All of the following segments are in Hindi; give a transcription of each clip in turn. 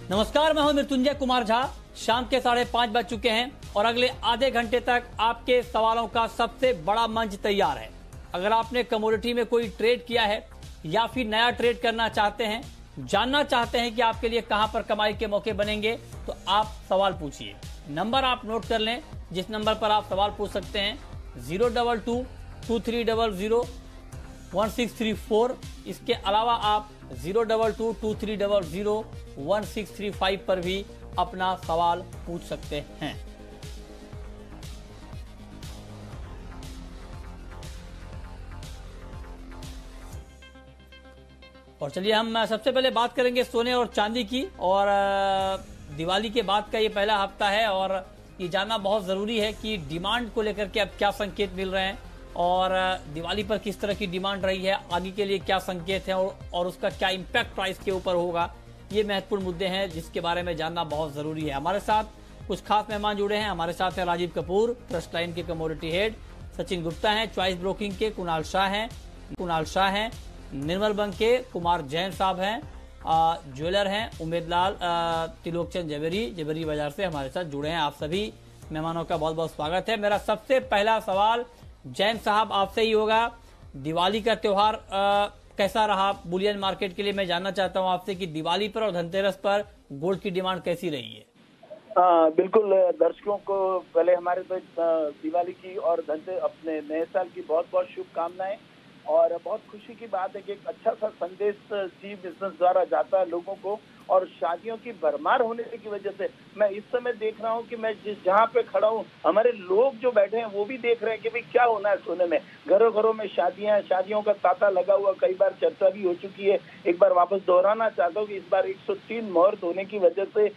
नमस्कार, मैं हूं मृत्युंजय कुमार झा। शाम के 5:30 बज चुके हैं और अगले आधे घंटे तक आपके सवालों का सबसे बड़ा मंच तैयार है। अगर आपने कमोडिटी में कोई ट्रेड किया है या फिर नया ट्रेड करना चाहते हैं, जानना चाहते हैं कि आपके लिए कहां पर कमाई के मौके बनेंगे, तो आप सवाल पूछिए। नंबर आप नोट कर लें जिस नंबर पर आप सवाल पूछ सकते हैं, 022-2300-1634। इसके अलावा आप 022-2300-1635 पर भी अपना सवाल पूछ सकते हैं। और चलिए हम सबसे पहले बात करेंगे सोने और चांदी की। और दिवाली के बाद का ये पहला हफ्ता है और ये जानना बहुत जरूरी है कि डिमांड को लेकर के अब क्या संकेत मिल रहे हैं और दिवाली पर किस तरह की डिमांड रही है, आगे के लिए क्या संकेत है और उसका क्या इम्पैक्ट प्राइस के ऊपर होगा। ये महत्वपूर्ण मुद्दे हैं जिसके बारे में जानना बहुत जरूरी है। हमारे साथ कुछ खास मेहमान जुड़े हैं। हमारे साथ है राजीव कपूर, ट्रस्ट लाइन के कमोडिटी हेड, सचिन गुप्ता हैं, चॉइस ब्रोकिंग के कुणाल शाह हैं, निर्मल बैंक के कुमार जैन साहब हैं, ज्वेलर हैं उमेदलाल त्रिलोकचंद जवेरी बाजार से हमारे साथ जुड़े हैं। आप सभी मेहमानों का बहुत बहुत स्वागत है। मेरा सबसे पहला सवाल जैन साहब आपसे ही होगा। दिवाली का त्योहार कैसा रहा बुलियन मार्केट के लिए? मैं जानना चाहता हूं आपसे कि दिवाली पर और धनतेरस पर गोल्ड की डिमांड कैसी रही है? बिल्कुल, दर्शकों को पहले हमारे तो दिवाली की और अपने नए साल की बहुत बहुत शुभकामनाएं। और बहुत खुशी की बात है कि एक अच्छा सा संदेश जी बिजनेस द्वारा जाता है लोगों को। और शादियों की भरमार होने की वजह से मैं इस समय देख रहा हूं कि मैं जहां पे खड़ा हूं, हमारे लोग जो बैठे हैं वो भी देख रहे हैं कि भाई क्या होना है सोने में। घरों घरों में शादियों का तांता लगा हुआ, कई बार चर्चा भी हो चुकी है। एक बार वापस दोहराना चाहता हूँ कि इस बार 103 मुहूर्त होने की वजह से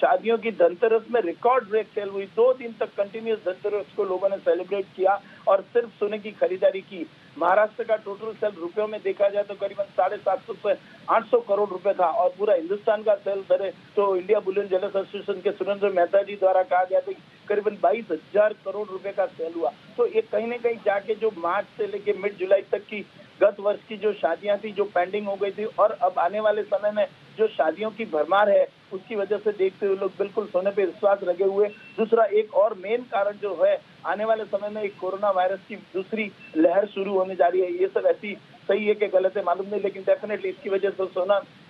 शादियों की धनतेरस में रिकॉर्ड ब्रेक सेल हुई। 2 दिन तक कंटिन्यूस धनतेरस को लोगों ने सेलिब्रेट किया और सिर्फ सोने की खरीदारी की। महाराष्ट्र का टोटल सेल रुपयों में देखा जाए तो करीबन 750 से 800 करोड़ रुपए था। और पूरा हिंदुस्तान का सेल धरे तो इंडिया बुलियन ज्वेलर्स एसोसिएशन के सुरेंद्र मेहता जी द्वारा कहा गया था करीबन 22,000 करोड़ रुपए का सेल हुआ। तो ये कहीं ना कहीं जाके जो मार्च से लेके मिड जुलाई तक की गत वर्ष की जो शादियां थी जो पेंडिंग हो गई थी और अब आने वाले समय में जो शादियों की भरमार है उसकी वजह से देखते हुए लोग बिल्कुल सोने पे विश्वास लगे हुए। दूसरा एक और मेन कारण जो है, आने वाले समय में एक कोरोना वायरस की दूसरी लहर शुरू होने जा रही है। ये सब ऐसी सही है कि गलत है मालूम नहीं, लेकिन डेफिनेटली इसकी वजह से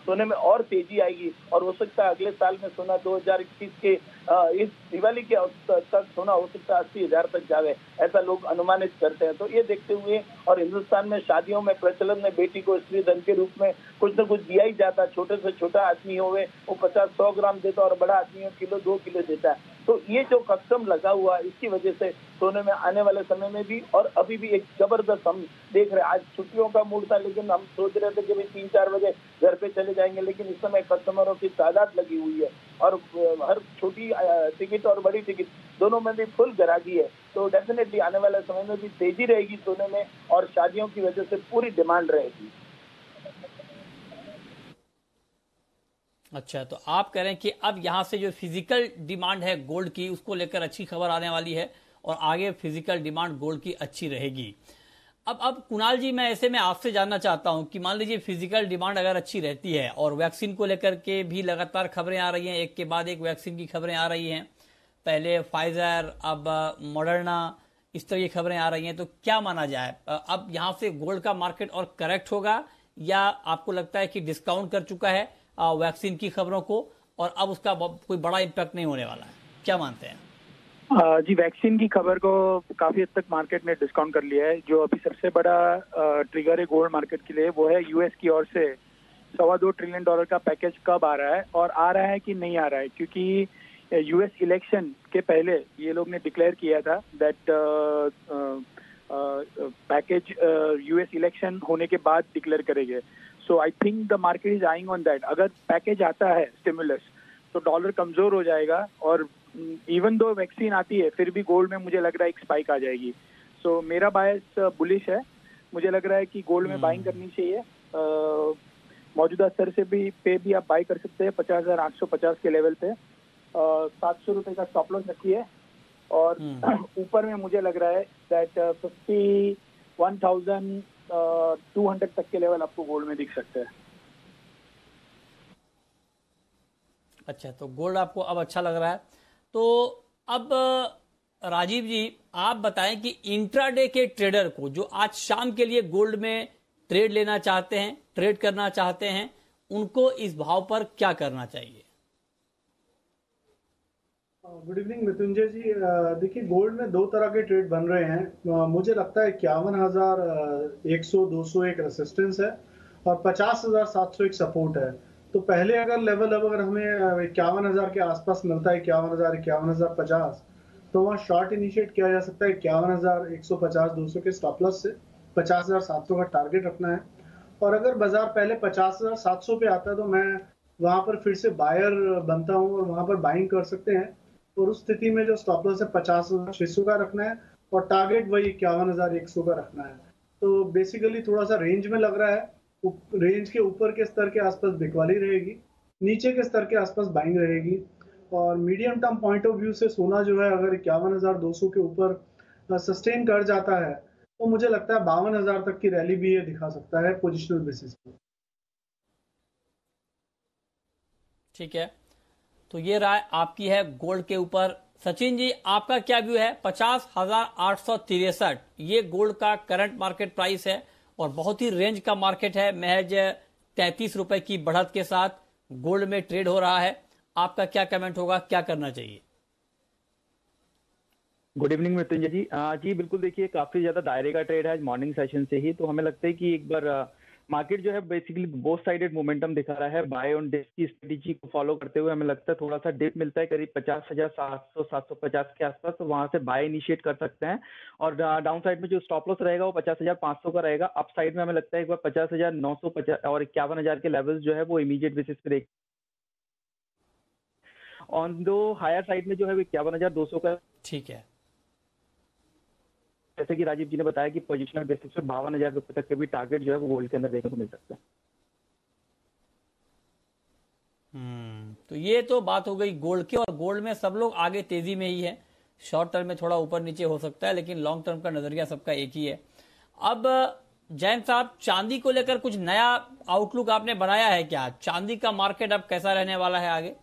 सोने में और तेजी आएगी और हो सकता है अगले साल में सोना 2021 के इस दिवाली के तक सोना हो सकता है 80,000 तक जावे, ऐसा लोग अनुमानित करते हैं। तो ये देखते हुए और हिंदुस्तान में शादियों में प्रचलन में बेटी को स्त्री धन के रूप में कुछ न कुछ दिया ही जाता है। छोटे से छोटा आदमी हो वो 50-100 ग्राम देता और बड़ा आदमी हो किलो 2 किलो देता है। तो ये जो कस्टम लगा हुआ है इसकी वजह से सोने में आने वाले समय में भी और अभी भी एक जबरदस्त हम देख रहे हैं। आज छुट्टियों का मूड था लेकिन हम सोच रहे थे कि भाई 3-4 बजे घर पे चले जाएंगे, लेकिन इस समय कस्टमरों की तादाद लगी हुई है और हर छोटी टिकट और बड़ी टिकट दोनों में भी फुल ग्राहकी है। तो डेफिनेटली आने वाले समय में भी तेजी रहेगी सोने में और शादियों की वजह से पूरी डिमांड रहेगी। अच्छा, तो आप कह रहे हैं कि अब यहां से जो फिजिकल डिमांड है गोल्ड की उसको लेकर अच्छी खबर आने वाली है और आगे फिजिकल डिमांड गोल्ड की अच्छी रहेगी। अब कुणाल जी, मैं ऐसे में आपसे जानना चाहता हूं कि मान लीजिए फिजिकल डिमांड अगर अच्छी रहती है और वैक्सीन को लेकर के भी लगातार खबरें आ रही हैं, एक के बाद एक वैक्सीन की खबरें आ रही हैं, पहले फाइजर अब मॉडर्ना, इस तरह की खबरें आ रही हैं, तो क्या माना जाए अब यहां से गोल्ड का मार्केट और करेक्ट होगा या आपको लगता है कि डिस्काउंट कर चुका है वैक्सीन की खबरों को और अब उसका कोई बड़ा इम्पैक्ट नहीं होने वाला है? क्या मानते हैं? जी, वैक्सीन की खबर को काफी हद तक मार्केट ने डिस्काउंट कर लिया है। जो अभी सबसे बड़ा ट्रिगर है गोल्ड मार्केट के लिए वो है यूएस की ओर से $2.25 ट्रिलियन का पैकेज कब आ रहा है और आ रहा है कि नहीं आ रहा है, क्योंकि यूएस इलेक्शन के पहले ये लोग ने डिक्लेयर किया था दैट पैकेज यूएस इलेक्शन होने के बाद डिक्लेयर करेंगे। So I think the market is eyeing on that. अगर पैकेज आता है स्टिमुलस तो डॉलर कमजोर हो जाएगा और इवन दो वैक्सीन आती है फिर भी गोल्ड में मुझे लग रहा है एक स्पाइक आ जाएगी। सो मेरा बायस बुलिश है। मुझे लग रहा है कि गोल्ड में बाइंग करनी चाहिए। मौजूदा स्तर से भी आप बाई कर सकते हैं 50,850 के लेवल पे। 700 रुपए का स्टॉप लॉस रखिए और ऊपर में मुझे लग रहा है दैट 51,200 तक के लेवल आपको गोल्ड में दिख सकते हैं। अच्छा, तो गोल्ड आपको अब अच्छा लग रहा है। तो अब राजीव जी आप बताएं कि इंट्राडे के ट्रेडर को जो आज शाम के लिए गोल्ड में ट्रेड लेना चाहते हैं, ट्रेड करना चाहते हैं, उनको इस भाव पर क्या करना चाहिए? गुड इवनिंग मृत्युंजय जी। देखिए, गोल्ड में दो तरह के ट्रेड बन रहे हैं। मुझे लगता है 51,100 200 एक रेसिस्टेंस है और 50,700 एक सपोर्ट है। तो पहले अगर लेवल अगर हमें 51,000 के आसपास मिलता है, 51,000 51,050, तो वहाँ शॉर्ट इनिशिएट किया जा सकता है 51,150 200 के स्टॉप लॉस से। 50,700 का टारगेट रखना है। और अगर बाजार पहले 50,700 पे आता है तो मैं वहां पर फिर से बायर बनता हूँ और वहां पर बाइंग कर सकते हैं। और उस स्थिति में जो स्टॉप लॉस है 50,600 का रखना है और टारगेट वही 51,100 का रखना है। तो बेसिकली थोड़ा सा रेंज में लग रहा है। रेंज के ऊपर के स्तर के आसपास बिकवाली रहेगी, नीचे के स्तर के आसपास बाइंग रहेगी। और medium term point of view से सोना जो है अगर 51,200 के ऊपर सस्टेन कर जाता है तो मुझे लगता है 52,000 तक की रैली भी ये दिखा सकता है पोजिशनल बेसिस पर। ठीक है, तो ये राय आपकी है गोल्ड के ऊपर। सचिन जी आपका क्या व्यू है? 50,863 ये गोल्ड का करंट मार्केट प्राइस है और बहुत ही रेंज का मार्केट है। महज 33 रुपए की बढ़त के साथ गोल्ड में ट्रेड हो रहा है। आपका क्या कमेंट होगा, क्या करना चाहिए? गुड इवनिंग मृत्युंजय जी। जी बिल्कुल, देखिए काफी ज्यादा दायरे का ट्रेड है आज मॉर्निंग सेशन से ही। तो हमें लगता है कि एक बार मार्केट जो है बेसिकली बोथ साइडेड मोमेंटम दिखा रहा है। बाय ऑन डिप की स्ट्रेटेजी को फॉलो करते हुए हमें लगता है थोड़ा सा डिप मिलता है करीब 50,700 750 के आसपास, तो वहां से बाय इनिशिएट कर सकते हैं। और डाउन साइड में जो स्टॉप लॉस रहेगा वो 50,500 का रहेगा। अप साइड में हमें लगता है एक बार 50,950 और 51,000 के लेवल्स जो है वो इमीडिएट बेसिस पे देख। ऑन दो हायर साइड में जो है वो 51,200 का। ठीक है, जैसे कि राजीव जी ने बताया कि पोजिशनल बेसिस पे 52,000 रुपए तक के भी टारगेट जो है वो गोल्ड के अंदर देखने को मिल सकता है। तो ये तो बात हो गई गोल्ड की। और गोल्ड में सब लोग आगे तेजी में ही है। शॉर्ट टर्म में थोड़ा ऊपर नीचे हो सकता है, लेकिन लॉन्ग टर्म का नजरिया सबका एक ही है। अब जैन साहब, चांदी को लेकर कुछ नया आउटलुक आपने बनाया है क्या? चांदी का मार्केट अब कैसा रहने वाला है आगे?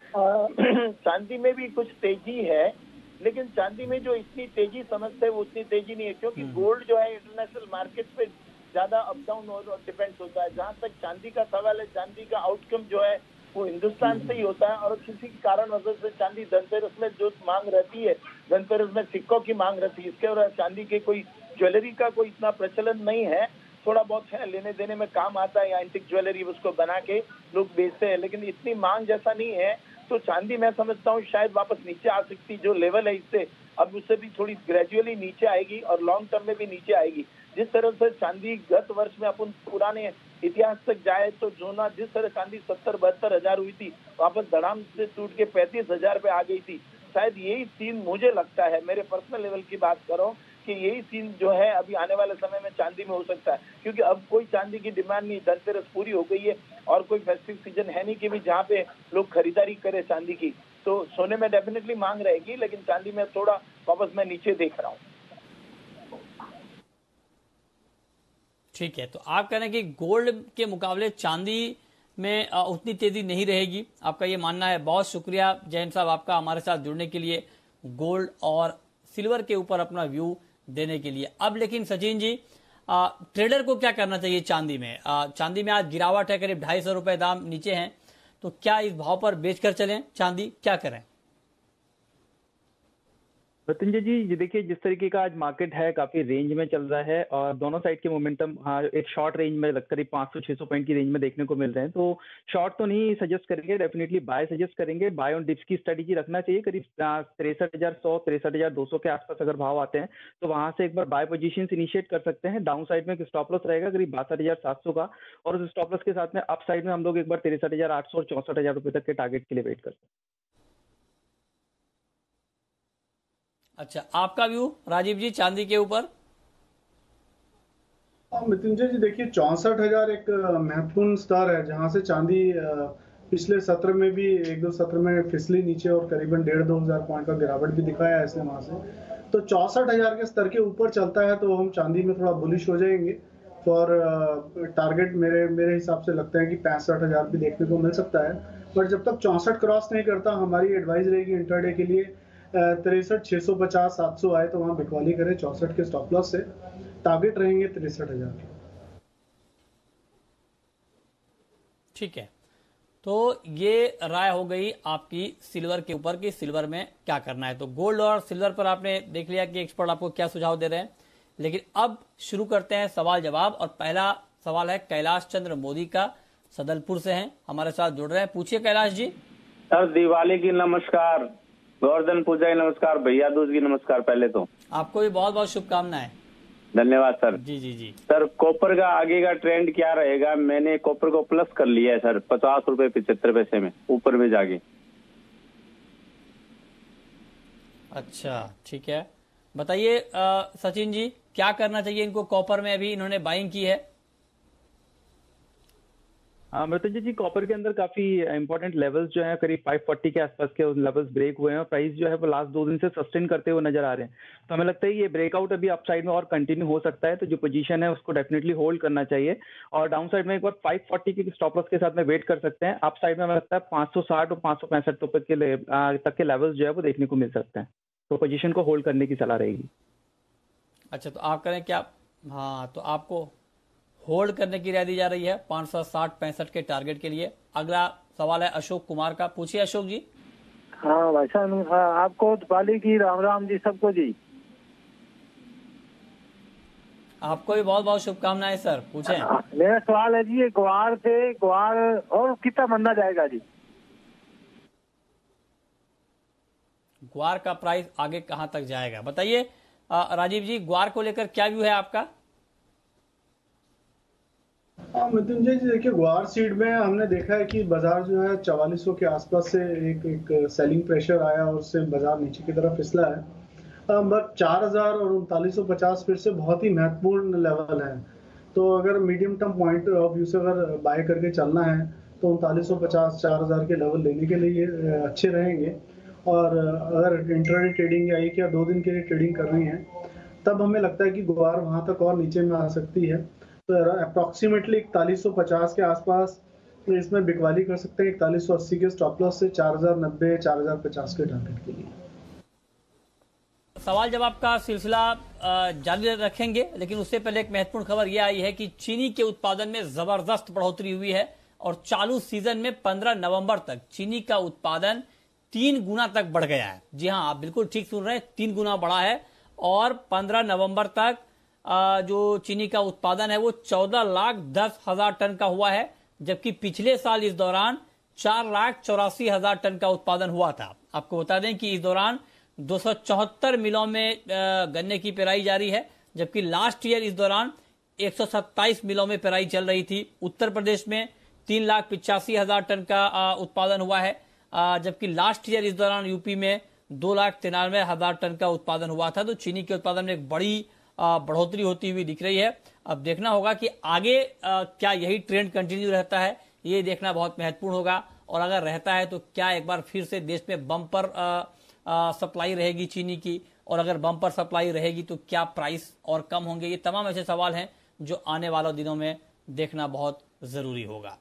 चांदी में भी कुछ तेजी है, लेकिन चांदी में जो इतनी तेजी समझते हैं वो उतनी तेजी नहीं है, क्योंकि गोल्ड जो है इंटरनेशनल मार्केट पे ज्यादा अप डाउन और डिपेंड होता है। जहां तक चांदी का सवाल है, चांदी का आउटकम जो है वो हिंदुस्तान से ही होता है। और किसी कारण वजह से चांदी धनतेरस में जो मांग रहती है, धनतेरस में सिक्कों की मांग रहती है, इसके और चांदी के कोई ज्वेलरी का कोई इतना प्रचलन नहीं है। थोड़ा बहुत है, लेने देने में काम आता है, या एंटिक ज्वेलरी उसको बना के लोग बेचते हैं, लेकिन इतनी मांग जैसा नहीं है। तो चांदी मैं समझता हूँ शायद वापस नीचे आ सकती, जो लेवल है इससे अब उससे भी थोड़ी ग्रेजुअली नीचे आएगी और लॉन्ग टर्म में भी नीचे आएगी। जिस तरह से चांदी गत वर्ष में अपन पुराने इतिहास तक जाए तो जो ना जिस तरह चांदी 70-72 हजार हुई थी, वापस धड़ाम से टूट के 35,000 पे आ गई थी। शायद यही सीन मुझे लगता है, मेरे पर्सनल लेवल की बात करो, कि यही सीन जो है अभी आने वाले समय में चांदी में हो सकता है। क्योंकि अब कोई चांदी की डिमांड नहीं, धनतेरस पूरी हो गई है और कोई फेस्टिव सीजन है नहीं कि भी जहाँ पे लोग खरीदारी करे चांदी की। तो सोने में डेफिनेटली मांग रहेगी, लेकिन चांदी में थोड़ा वापस मैं नीचे देख रहा हूँ। ठीक है, तो आप कह रहे हैं कि गोल्ड के मुकाबले चांदी में उतनी तेजी नहीं रहेगी, आपका ये मानना है। बहुत शुक्रिया जैन साहब आपका हमारे साथ जुड़ने के लिए, गोल्ड और सिल्वर के ऊपर अपना व्यू देने के लिए। अब लेकिन सचिन जी, ट्रेडर को क्या करना चाहिए चांदी में? चांदी में आज गिरावट है, करीब 250 रुपए दाम नीचे हैं, तो क्या इस भाव पर बेचकर चलें चांदी, क्या करें? मृत्युंजय जी, ये देखिए जिस तरीके का आज मार्केट है काफी रेंज में चल रहा है और दोनों साइड के मोमेंटम एक शॉर्ट रेंज में करीब 500-600 पॉइंट की रेंज में देखने को मिल रहे हैं। तो शॉर्ट तो नहीं सजेस्ट करेंगे, डेफिनेटली बाय सजेस्ट करेंगे। बाय ऑन डिप्स की स्ट्रेटेजी रखना चाहिए। करीब 63,100 63,200 के आसपास अगर भाव आते हैं तो वहां से एक बार बाय पोजीशन इनिशिएट कर सकते हैं। डाउन साइड में स्टॉप लॉस रहेगा करीब 62,700 का, और उस स्टॉप लॉस के साथ में अप साइड में हम लोग एक बार 63,800 और 64,000 रुपए तक के टारगेट के लिए वेट करते हैं। अच्छा, आपका व्यू राजीव जी चांदी के ऊपर? मृत्युंजय जी, देखिए 64,000 एक महत्वपूर्ण स्तर है जहां से चांदी पिछले सत्र में भी एक दो सत्र में फिसली नीचे और करीबन 1,500-2 हजार पॉइंट का गिरावट भी दिखाया है इसने वहां से। तो 64,000 के स्तर के ऊपर चलता है तो हम चांदी में थोड़ा बुलिश हो जाएंगे। और टारगेट मेरे हिसाब से लगता है कि 65,000 भी देखने को मिल सकता है। बट जब तक 64 क्रॉस नहीं करता, हमारी एडवाइस रहेगी इंट्राडे के लिए 63,650 700 आए तो वहां बिकवाली करें 64 के स्टॉप लॉस से। टारगेट रहेंगे 63,000 के। ठीक है, तो ये राय हो गई आपकी सिल्वर के ऊपर कि सिल्वर में क्या करना है। तो गोल्ड और सिल्वर पर आपने देख लिया कि एक्सपर्ट आपको क्या सुझाव दे रहे हैं, लेकिन अब शुरू करते हैं सवाल जवाब। और पहला सवाल है कैलाश चंद्र मोदी का, सदलपुर से हैं, हमारे साथ जुड़ रहे हैं। पूछिए कैलाश जी। सर दिवाली की नमस्कार, गोवर्धन पूजा की नमस्कार, भैया दूज की नमस्कार। पहले तो आपको भी बहुत बहुत शुभकामनाएं। धन्यवाद सर। जी जी जी। सर कॉपर का आगे का ट्रेंड क्या रहेगा? मैंने कॉपर को प्लस कर लिया है सर, 50 रुपए 75 पैसे में ऊपर में जाके। अच्छा ठीक है, बताइए सचिन जी क्या करना चाहिए इनको कॉपर में? अभी इन्होंने बाइंग की है। मृत्युंजय जी, कॉपर के अंदर काफी इंपॉर्टेंट लेवल्स जो है करीब 540 के आसपास के लेवल्स ब्रेक हुए हैं और प्राइस जो है वो लास्ट 2 दिन से सस्टेन करते हुए नजर आ रहे हैं। तो हमें लगता है ये ब्रेकआउट अभी अपसाइड में और कंटिन्यू हो सकता है, तो जो पोजीशन है उसको डेफिनेटली होल्ड करना चाहिए। और डाउन साइड में एक बार 540 के स्टॉप लॉस के साथ में वेट कर सकते हैं। अप साइड में हमें लगता है 560 और 565 तक के लेवल्स जो है वो देखने को मिल सकते हैं, तो पोजीशन को होल्ड करने की सलाह रहेगी। अच्छा, तो आप करें क्या? हाँ, तो आपको होल्ड करने की राय दी जा रही है 560-65 के टारगेट के लिए। अगला सवाल है अशोक कुमार का, पूछिए अशोक जी। हाँ भाई साहब, आपको दिवाली की राम राम जी सबको जी। आपको भी बहुत बहुत शुभकामनाएं सर, पूछें। मेरा सवाल है जी, ग्वार से ग्वार और कितना बनना जाएगा जी? ग्वार का प्राइस आगे कहां तक जाएगा बताइए। राजीव जी, ग्वार को लेकर क्या व्यू है आपका? मृत्युंजय जी देखिए, ग्वार सीड में हमने देखा है कि बाजार जो है 4400 के आसपास से एक सेलिंग प्रेशर आया और उससे बाजार नीचे की तरफ फिसला है। बट 4000 और 3950 फिर से बहुत ही महत्वपूर्ण लेवल है। तो अगर medium term point of view से अगर बाय करके चलना है तो 3950 4000 के लेवल लेने के लिए अच्छे रहेंगे। और अगर इंट्राडे ट्रेडिंग या 1 या 2 दिन के लिए ट्रेडिंग कर रही है तब हमें लगता है कि ग्वार वहां तक और नीचे में आ सकती है। तो अप्रोक्सीमेटली 4150 के आसपास इसमें बिकवाली कर सकते हैं 4180 के स्टॉप लॉस से 4090 4050 के टारगेट के लिए। सवाल जवाब का सिलसिला जारी रखेंगे, लेकिन उससे पहले एक महत्वपूर्ण खबर यह आई है कि चीनी के उत्पादन में जबरदस्त बढ़ोतरी हुई है और चालू सीजन में 15 नवंबर तक चीनी का उत्पादन 3 गुना तक बढ़ गया है। जी हाँ, आप बिल्कुल ठीक सुन रहे हैं, 3 गुना बढ़ा है। और 15 नवंबर तक जो चीनी का उत्पादन है वो 14,10,000 टन का हुआ है, जबकि पिछले साल इस दौरान 4,84,000 टन का उत्पादन हुआ था। आपको बता दें कि इस दौरान 274 मिलों में गन्ने की पेराई जारी है, जबकि लास्ट ईयर इस दौरान 127 मिलों में पेराई चल रही थी। उत्तर प्रदेश में 3,85,000 टन का उत्पादन हुआ है, जबकि लास्ट ईयर इस दौरान यूपी में 2,93,000 टन का उत्पादन हुआ था। तो चीनी के उत्पादन में एक बड़ी बढ़ोतरी होती हुई दिख रही है। अब देखना होगा कि आगे क्या यही ट्रेंड कंटिन्यू रहता है, ये देखना बहुत महत्वपूर्ण होगा। और अगर रहता है तो क्या एक बार फिर से देश में बम्पर सप्लाई रहेगी चीनी की, और अगर बम्पर सप्लाई रहेगी तो क्या प्राइस और कम होंगे? ये तमाम ऐसे सवाल हैं जो आने वाले दिनों में देखना बहुत जरूरी होगा।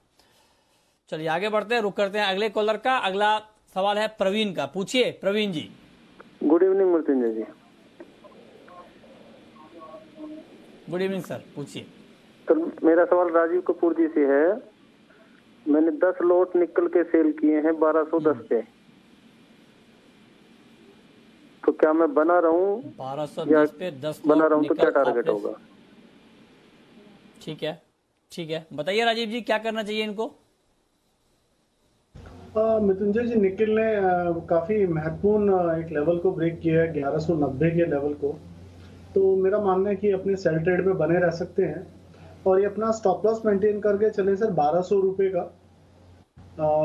चलिए आगे बढ़ते हैं, रुक करते हैं अगले कॉलर का। अगला सवाल है प्रवीण का, पूछिए प्रवीण जी। गुड इवनिंग मृत्युंजय जी। गुड इवनिंग सर, पूछिए। तो मेरा सवाल राजीव कपूर जी से है। मैंने 10 लॉट निकल के सेल किए हैं 1210 पे, तो क्या मैं बना रहा हूँ 1210 पे 10 बना रहा हूँ तो क्या टारगेट होगा? ठीक है, ठीक है, बताइए राजीव जी क्या करना चाहिए इनको? मृत्युंजय जी, निकिल ने काफी महत्वपूर्ण एक लेवल को ब्रेक किया है 1190 के लेवल को। तो मेरा मानना है कि अपने सेल ट्रेड में बने रह सकते हैं और ये अपना स्टॉप लॉस मेंटेन करके चले सर 1200 रुपए का,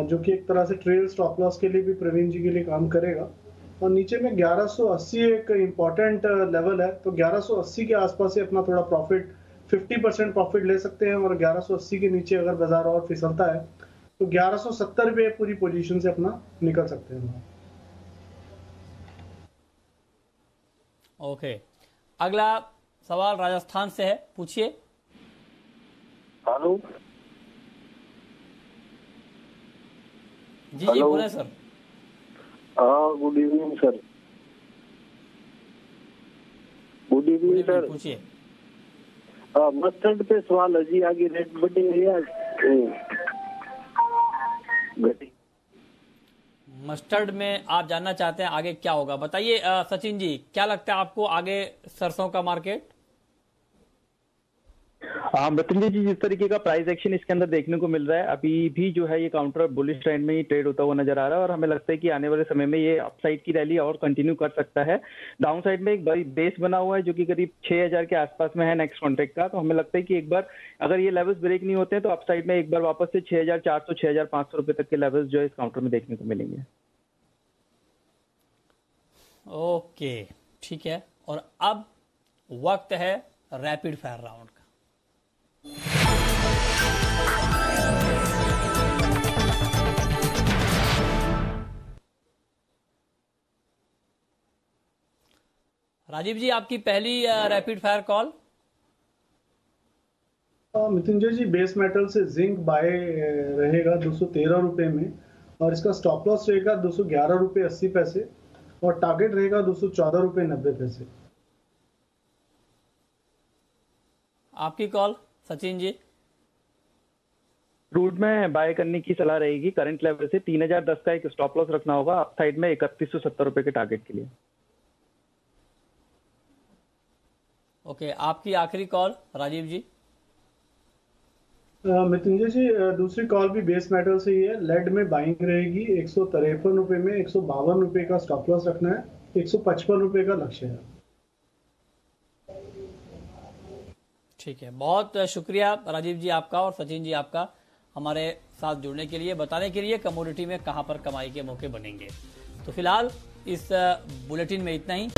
जो कि एक तरह से ट्रेल स्टॉप लॉस के लिए भी प्रवीण जी के लिए काम करेगा। और नीचे में 1180 एक इम्पॉर्टेंट लेवल है, तो 1180 के आसपास से अपना थोड़ा प्रॉफिट 50% प्रॉफिट ले सकते हैं। और 1180 के नीचे अगर बाजार और फिसलता है तो 1170 पे पूरी पोजीशन से अपना निकल सकते हैं। ओके, अगला सवाल राजस्थान से है, पूछिए। हेलो जी हेलो। बोले सर। हाँ, good evening sir. Good evening sir. पूछिए। मस्टर्ड पे सवाल है जी, आगे रेट बढ़ेंगे या घटेंगे? मस्टर्ड में आप जानना चाहते हैं आगे क्या होगा, बताइए सचिन जी, क्या लगता है आपको आगे सरसों का मार्केट? हाँ मृत्युंजय जी, जिस तरीके का प्राइस एक्शन इसके अंदर देखने को मिल रहा है, अभी भी जो है ये काउंटर बुलिश ट्रेंड में ही ट्रेड होता हुआ नजर आ रहा है और हमें लगता है कि आने वाले समय में ये अपसाइड की रैली और कंटिन्यू कर सकता है। डाउन साइड में एक बड़ी बेस बना हुआ है जो कि करीब 6000 के आसपास में है नेक्स्ट कॉन्ट्रैक्ट का, तो हमें लगता है कि एक बार अगर ये लेवल्स ब्रेक नहीं होते हैं तो अपसाइड में एक बार वापस से 6400 6500 रुपए तक के लेवल्स जो है इस काउंटर में देखने को मिलेंगे। ओके ठीक है, और अब वक्त है रैपिड फायर राउंड का। राजीव जी, आपकी पहली रैपिड फायर कॉल। मृत्युंजय जी, बेस मेटल से जिंक बाय रहेगा 213 रुपए में और इसका स्टॉप लॉस रहेगा 211 रुपए 80 पैसे और टारगेट रहेगा 214 रुपए 90 पैसे। आपकी कॉल सचिन जी। क्रूड में बाय करने की सलाह रहेगी करंट लेवल से 3010 का एक स्टॉप लॉस रखना होगा अप साइड में 3170 रुपए के टारगेट के लिए। ओके, आपकी आखिरी कॉल राजीव जी। मृत्युंजय जी, दूसरी कॉल भी बेस मेटल से ही है। लेड में बाइंग रहेगी 153 रुपए में 152 रुपए का स्टॉप लॉस रखना है, 155 रुपए का लक्ष्य है। ठीक है, बहुत शुक्रिया राजीव जी आपका और सचिन जी आपका हमारे साथ जुड़ने के लिए, बताने के लिए कमोडिटी में कहां पर कमाई के मौके बनेंगे। तो फिलहाल इस बुलेटिन में इतना ही।